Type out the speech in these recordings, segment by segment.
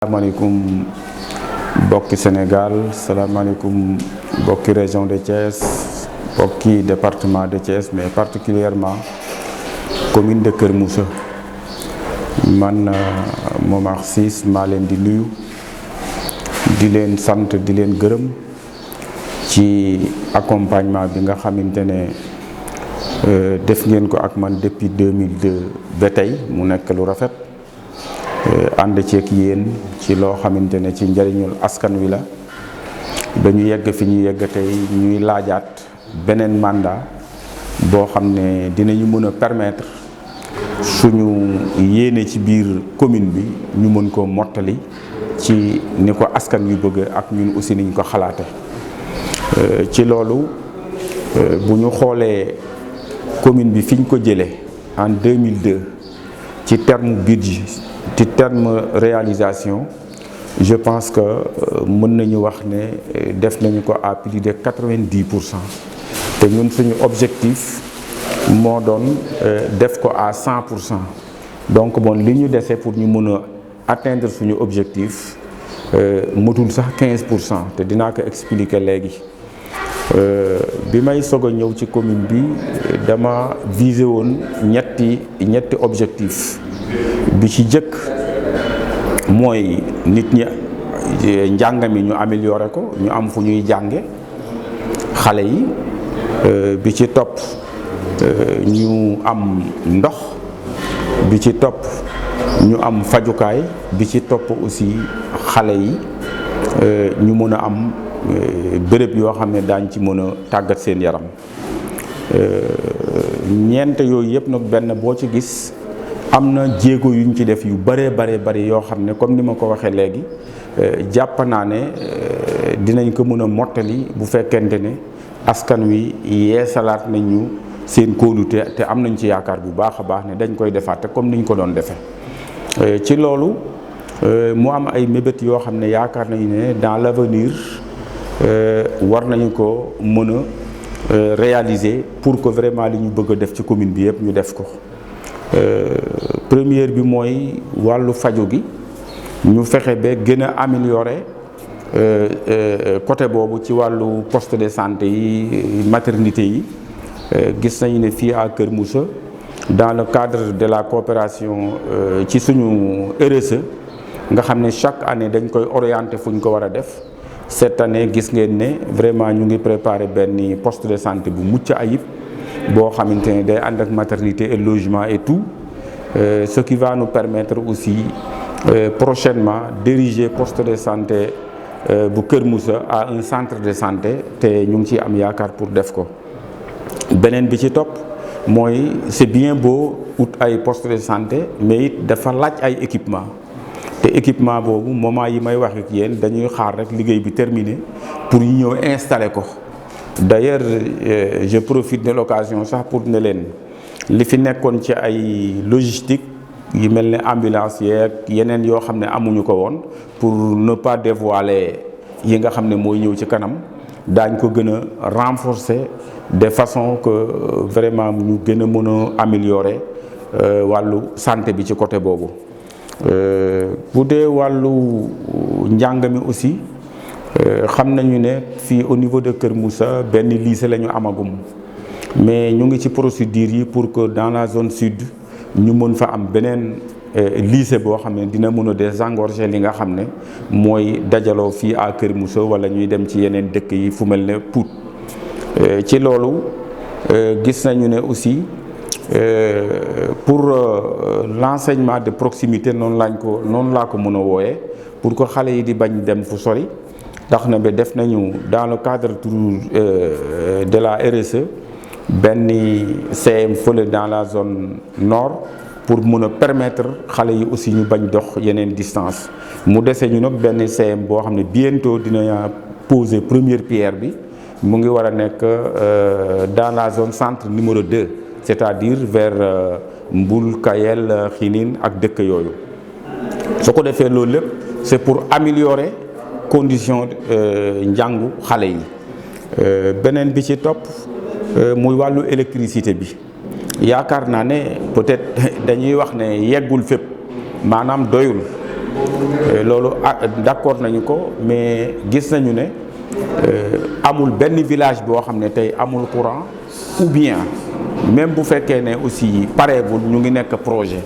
Salaamaaleykum bokki Sénégal, salaamaaleykum bokki région de Thiès, bokki département de Thiès, mais particulièrement commune de Kër Moussa. Man Momar Ciss maa leen di nuyu di leen sant di leen gërëm ci accompagnement bi nga xamante ne def ngeen ko ak man depuis 2002 ba tey mu nekk lu rafet. ànd ceeg yéen ci loo xamante ne ci njëriñul askan wi la dañu yegg fi ñu yegg tey ñuy laajaat beneen mandat boo xam ne dinañu mën a permettre suñu yéene ci biir commune bi ñu mën ko mottali ci ni ko askan wi bëgg ak ñun aussi niñ ko xalaate ci loolu bu ñu xoolee commune bi fi ñu ko jëlee en 2002 ci terme budget ci terme réalisation je pense que mën nañu wax ne def nañu ko à plus de 90% te ñun suñu objectif moo doon def ko à 100%. Donc bon li ñu dese pour ñu mën a atteindre suñu objectif matul sax 15% te dinaa ko expliquer léegi. Bi may soog a ñëw ci commune bi dama visé woon ñetti objectif bi ci jëkk mooy nit ñi njàng mi ñu amélioré ko ñu am fu ñuy jànge xale yi bi ci topp ñu am ndox bi ci topp ñu am fajukaay bi ci topp aussi xale yi ñu mën a am béréb yoo xam ne daañ ci mën a tàggat seen yaram ñeent yooyu yëpp nag benn boo ci gis am na jéego yuñ ci def yu bari yoo xam ne comme ni ma ko waxee léegi jàpp naa ne dinañ ko mën a mottali bu fekkente ne askan wi yeesalaat nañ ñu seen kóolute te am nañ ci yaakaar bu baax a baax ne dañ koy defaat te comme niñ ko doon defee ci loolu mu am ay mébét yoo xam ne yaakaar nañu ne dans l'avenir war nañu ko mën a réaliser pour que vraiment li ñu bëgg a def ci commune bi yëpp ñu def ko. Première bi mooy wàllu faju gi ñu fexe ba gën a améliorer côté boobu ci wàllu poste de santé yi maternité yi gis nañu ne fii à Kër Moussa dans le cadre de la coopération ci suñu RSE nga xam ne chaque année dañ koy orienter fu ñu ko war a def cette année gis ngeen ne vraiment ñu ngi préparer benn poste de santé bu mucc ayib boo xamante ne day ànd ak maternité et logement et tout ce qui va nous permettre aussi prochainement diriger poste de santé bu Kër Moussa à un centre de santé te ñu ngi ciy am yaakaar pour def ko. Beneen bi ci topp mooy c'est bien beau ut ay poste de santé mais it dafa laaj ay équipement te équipement boobu moment yi may wax ak yéen dañuy xaar rek liggéey bi terminé pour ñu ñëw installer ko. D'ailleurs je profite de l'occasion sax pour ne leen li fi nekkoon ci ay logistique yi mel ne ambulance yeeg yeneen yoo xam ne amuñu ko woon pour ne pas dévoiler yi nga xam ne mooy ñëw ci kanam daañ ko gën a renforcer de façon que vraiment ñu gën a mën a améliorer wàllu santé bi ci côté boobu. Bu dee wàllu njàng mi aussi xam nañu ne fii au niveau de Kër Moussa benn lycée la ñu amagum mais ñu ngi ci procédure yi pour que dans la zone sud ñu mën fa am beneen lycée boo xam ne dina mën a désengorger li nga xam ne mooy dajaloo fii à Kër Moussa wala ñuy dem ci yeneen dëkk yi fu mel ne Pout. ci loolu gis nañu ne aussi pour l'enseignement de proximité noonu laa ko mën a wooyee pour que xale yi di bañ dem fu sori. tax na ba def nañu dans le cadre de la RSE benn CM fële dans la zone nord pour mën a permettre xale yi aussi ñu bañ dox yeneen distance mu dese ñu nag benn CM boo xam ne bientôt dina poser première pierre bi mu ngi war a nekk dans la zone centre numéro 2 c'est-à-dire vers Mboul Kayel Xinin ak dëkk yooyu su ko defee loolu lépp c'est pour améliorer condition njàngu xale yi. Beneen bi ci topp muy wàllu électricité bi yaakaar naa ne peut-être dañuy wax ne yeggul fépp maanaam doyul loolu d'accord nañu ko, mais gis nañu ne amul benn village boo xam ne tey amul courant, ou bien même bu fekkee ne aussi pareegul ñu ngi nekk projet.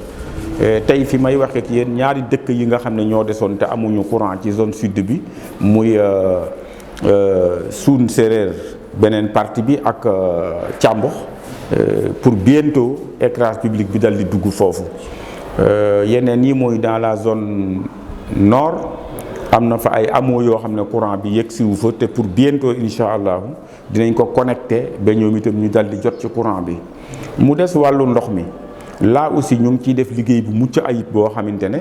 tey fi may waxee ak yéen ñaari dëkk yi nga xam ne ñoo desoon te amuñu courant ci zone sud bi muy Suun Séeréer beneen partie bi ak Càmbox pour bientôt éclairage public bi dal di dugg foofu. yeneen yi mooy dans la zone nord am na fa ay hameaux yoo xam ne courant bi yegg siwu fa te pour bientôt incha allahu dinañ ko connecté ba ñoom itam ñu dal di jot ci courant bi. mu des wàllu ndox mi là aussi ñu ngi ciy def liggéey bu mucc ayib boo xamante ne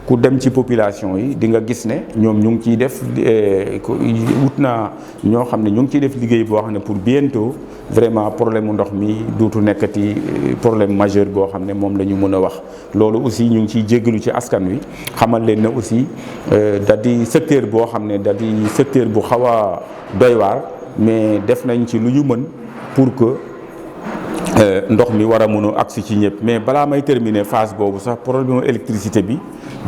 ku dem ci population yi di nga gis ne ñoom ñu ngi ciy def wut naa ñoo xam ne ñu ngi ciy def liggéey boo xam ne pour bientôt vraiment problème mu ndox mi dootu nekkati problème majeur boo xam ne moom la ñu mën a wax. loolu aussi ñu ngi ciy jéggalu ci askan wi xamal leen ne aussi da di secteur boo xam ne da di secteur bu xaw a doy waar, mais def nañ ci lu ñu mën pour que ndox mi war a mën a agsi ci ñëpp. mais balaa may terminer phase boobu sax problème électricité bi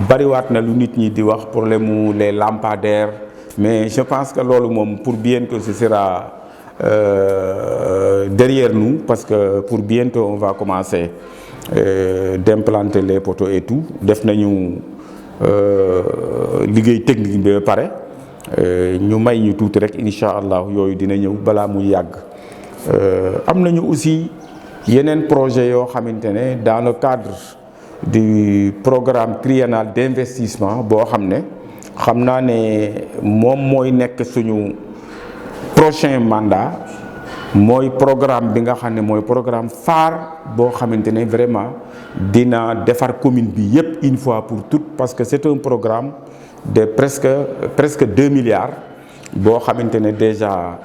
bariwaat na lu nit ñi di wax problème mu les lampadaires, mais je pense que loolu moom pour bientôt ce sera derrière nous, parce que pour bientôt on va commencer d'implanter les poteaux et tout. def nañu liggéey technique bi ba pare, ñu may ñu tuuti rek incha allah yooyu dina ñëw balaa muy yàgg. am nañu aussi yeneen projet yoo xamante ne dans le cadre du programme triennal d'investissement boo xam ne xam naa ne moom mooy nekk suñu prochain mandat, mooy programme bi nga xam ne mooy programme phare boo xamante ne vraiment dina defar commune bi yépp une fois pour toutes, parce que c'est un programme de presque 2 milliards boo xamante ne déjà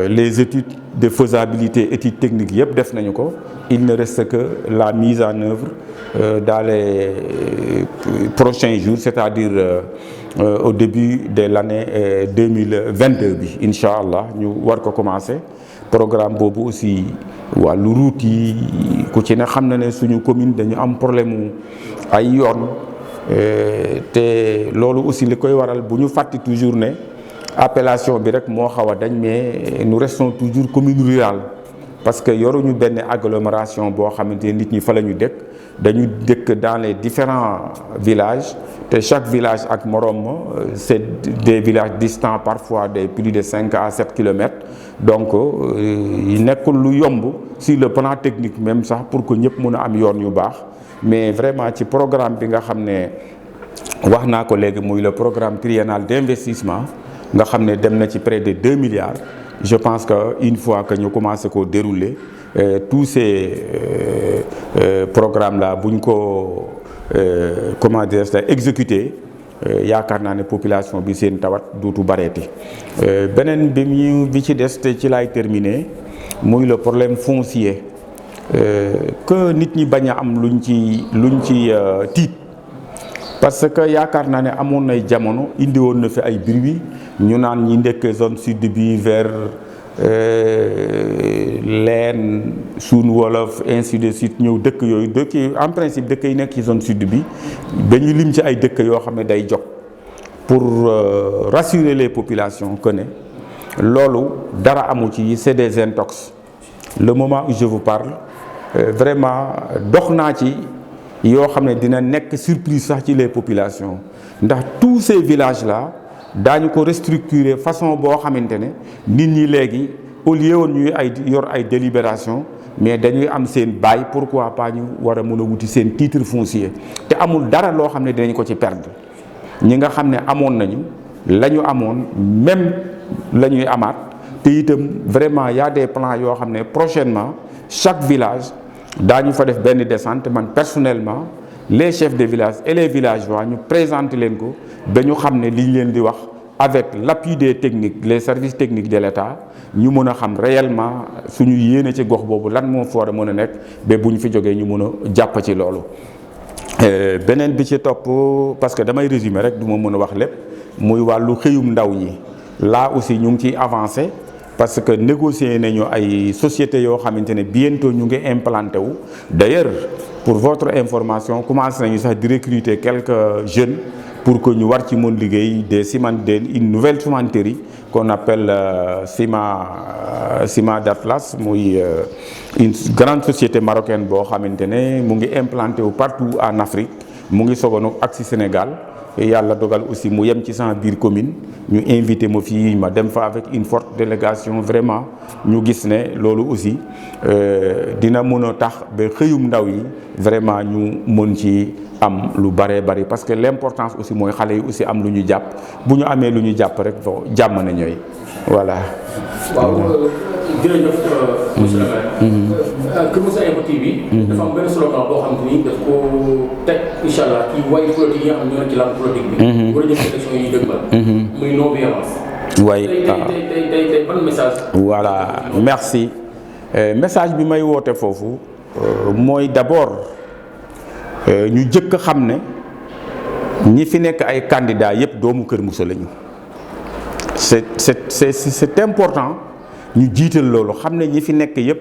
les études de faisabilité, études techniques yëpp def nañu ko. Il ne reste que la mise en œuvre dans les prochains jours, c'est-à-dire au début de l'année 2022 bi incha allah ñu war ko commencer. programme boobu aussi wàllu route yi ku ci ne xam na ne suñu commune dañu am problème mu ay yoon, te loolu aussi li koy waral bu ñu fàtti toujours ne appellation bi rek moo xaw a dañ, mais nous restons toujours commune rurale, parce que yoruñu benn agglomération boo xamante ne nit ñi fa la ñu dëkk. dañu dëkk dans les différents villages, te chaque village ak morom c'est des villages distants parfois de plus de 5 à 7 kilomètres. donc nekkul lu yomb sur le plan technique même sax pour que ñëpp mën a am yoon yu baax. mais vraiment ci programme bi nga xam ne wax naa ko léegi muy le programme triennal d'investissement nga xam ne dem na ci près de 2 milliards. je pense que une fois que ñu commencé ko dérouler tous ces programmes là buñ ko comment dire exécuter, yaakaar naa ne population bi seen tawat duutu bareeti. beneen bi ci des te ci laay terminer muy le problème foncier, que nit ñi bañ a am luñ ci tiit, parce que yaakaar naa ne amoon nay jamono indi woon na fi ay bruit ñu naan ñi ndekk zone sud bi vers Leen Suun Wolof ainsi de suite ñëw dëkk yooyu dëkk en principe dëkk yi nekk ci zone sud bi dañu lim ci ay dëkk yoo xam ne day jóg pour rassurer les populations que ne loolu dara amu ci, c'est des intox. le moment où je vous parle vraiment dox naa ci yoo xam ne dina nekk surprise sax ci les populations, ndax tous ces villages là daañu ko restructurer façon boo xamante ne nit ñi léegi au lieu woon ñuy yor ay délibération, mais dañuy am seen bail, pourquoi pas ñu war a mën a wuti seen titre foncier, te amul dara loo xam ne dinañ ko ci perdre. ñi nga xam ne amoon nañu la ñu amoon même la ñuy amaat, te itam vraiment y a des plans yoo xam ne prochainement chaque village daañu fa def benn descente. man personnellement les chefs de village et les villageois ñu présenter leen ko ba ñu xam ne li ñu leen di wax avec l'appui des techniques, les services techniques de l'État, ñu mën a xam réellement suñu yéene ci gox boobu lan moo fa war a mën a nekk ba bu ñu fi jógee ñu mën a jàpp ci loolu. beneen bi ci topp, parce que damay résumer rek du ma mën a wax lépp, muy wàllu xëyum ndaw ñi. là aussi ñu ngi ciy avancé, parce que négocier nañu ay sociétés yoo xamante ne bientôt ñu ngi implanté wu. d'ailleurs pour votre information commencé nañu sax di recruter quelques jeunes pour que ñu war ci mën liggéey une nouvelle cimenterie qu'on appelle Cima d'Atlas, muy une grande société marocaine boo xamante ne mu ngi implanté wu partout en Afrique, mu ngi soog a nag ak si Sénégal. Et yàlla dogal aussi mu yem ci sama biir commune ñu invité ma fii ma dem fa avec une forte délégation. Vraiment ñu gis ne loolu aussi dina mën a tax ba xëyum ndaw yi vraiment ñu mën ci am lu bare bari, parce que l'importance aussi mooy xale yi aussi am lu ñu jàpp. Bu ñu amee lu ñu jàpp rek jàmm na ñooy voilà. waaw jërëjëf monsieur le maire. Kër Moussa Info TV. dafa am benn slogan boo xam ni daf ko teg incha allah ci way politique yi nga xam ne ñoo ci langue politique bi. war a jëm élection yi dëgmal. muy non violence. way tey ban message. voilà merci. Message bi may woote foofu mooy d'abord ñu jëkk xam ne ñi fi nekk ay candidats yëpp doomu Kër Moussa lañu. C'est important ñu jiital loolu xam ne ñi fi nekk yëpp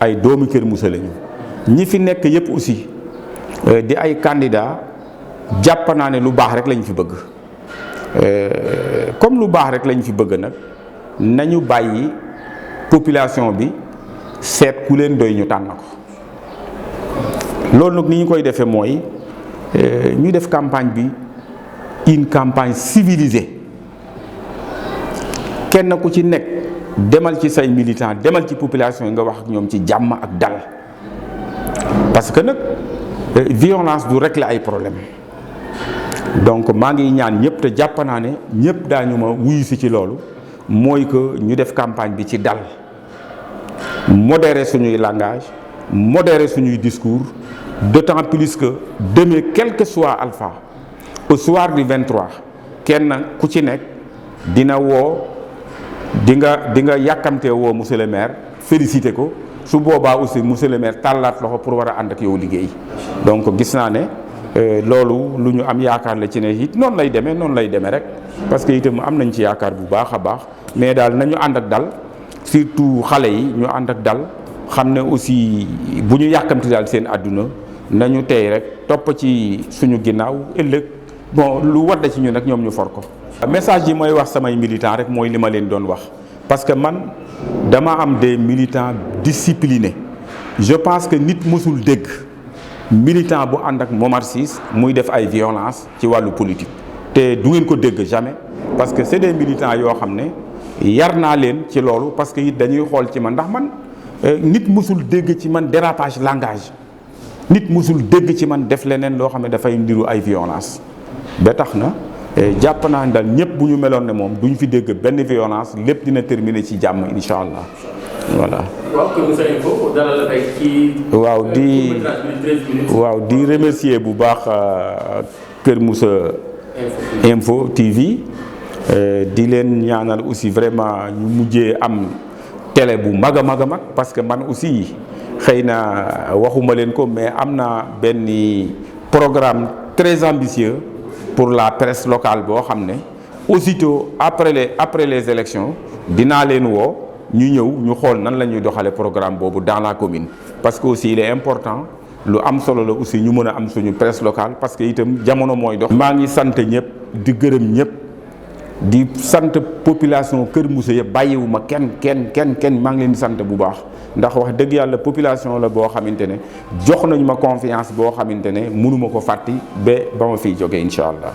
ay doomi Kër Moussa lañu. ñi fi nekk yëpp aussi di ay candidats jàpp naa ne lu baax rek lañ fi bëgg. Comme lu baax rek lañ fi bëgg nag nañu bàyyi population bi seet ku leen doy ñu tànn ko. Loolu nag ni ñu koy defee mooy ñu def campagne bi une campagne civilisée. Kenn ku ci nekk demal ci say militants demal ci population yi nga wax ak ñoom ci jàmm ak dal, parce que nag violence du régler ay problème. Donc maa ngi ñaan ñëpp te jàpp naa ne ñëpp daañu ma wuyu si ci loolu, mooy que ñu def campagne bi ci dal, modérer suñuy langage, modérer suñuy discours, d'autant plus que demain quel que soit Alpha au soir du 23 kenn ku ci nekk dina woo di nga yàkkamtee woo monsieur le maire félicité ko, su boobaa aussi monsieur le maire tàllaat loxo pour war a ànd ak yow liggéey. Donc gis naa ne loolu lu ñu am yaakaar la ci ne it noonu lay demee rek, parce que itam am nañ ci yaakaar bu baax a baax. Mais daal nañu ànd ak dal, surtout xale yi ñu ànd ak dal, xam ne aussi bu ñu yàkkamti daal seen àdduna nañu tey rek topp ci suñu ginnaaw ëllëg bon lu wadda ci ñu nag ñoom ñu for ko. Message yi mooy wax samay militants rek mooy li ma leen doon wax, parce que man dama am des militants disciplinés. Je pense que nit mësul dégg militant bu ànd ak Momar Ciss muy def ay violence ci wàllu politique, te du ngeen ko dégg jamais, parce que c'est des militants yoo xam ne yar naa leen ci loolu, parce que it dañuy xool ci man, ndax man nit mësul dégg ci man dérapage langage, nit mësul dégg ci man def leneen loo xam ne dafay ndiru ay violence. Ba tax na jàpp naa ne daal ñëpp bu ñu meloon ne moom duñ fi dégg benn violence, lépp dina terminer ci jàmm incha allah. Voilà. waaw di remercier bu baax Kër Moussa Info TV, di leen ñaanal aussi vraiment ñu mujjee am télé bu mag a mag, parce que man aussi xëy na waxuma leen ko, mais am na benn programme très ambitieux pour la presse locale boo xam ne aussitôt après les élections dinaa leen woo ñu ñëw ñu xool nan la ñuy doxale programme boobu dans la commune, parce que aussi il est important, lu am solo la aussi ñu mën a am suñu presse locale, parce que itam jamono mooy dox. maa ngi sant ñëpp di gërëm ñëpp di sant population Kër Moussa yëpp, bàyyiwuma kenn maa ngi leen di sant bu baax, ndax wax dëgg yàlla population la boo xamante ne jox nañu ma confiance boo xamante ne mënuma ko fàtti ba ma fiy jógee incha allah.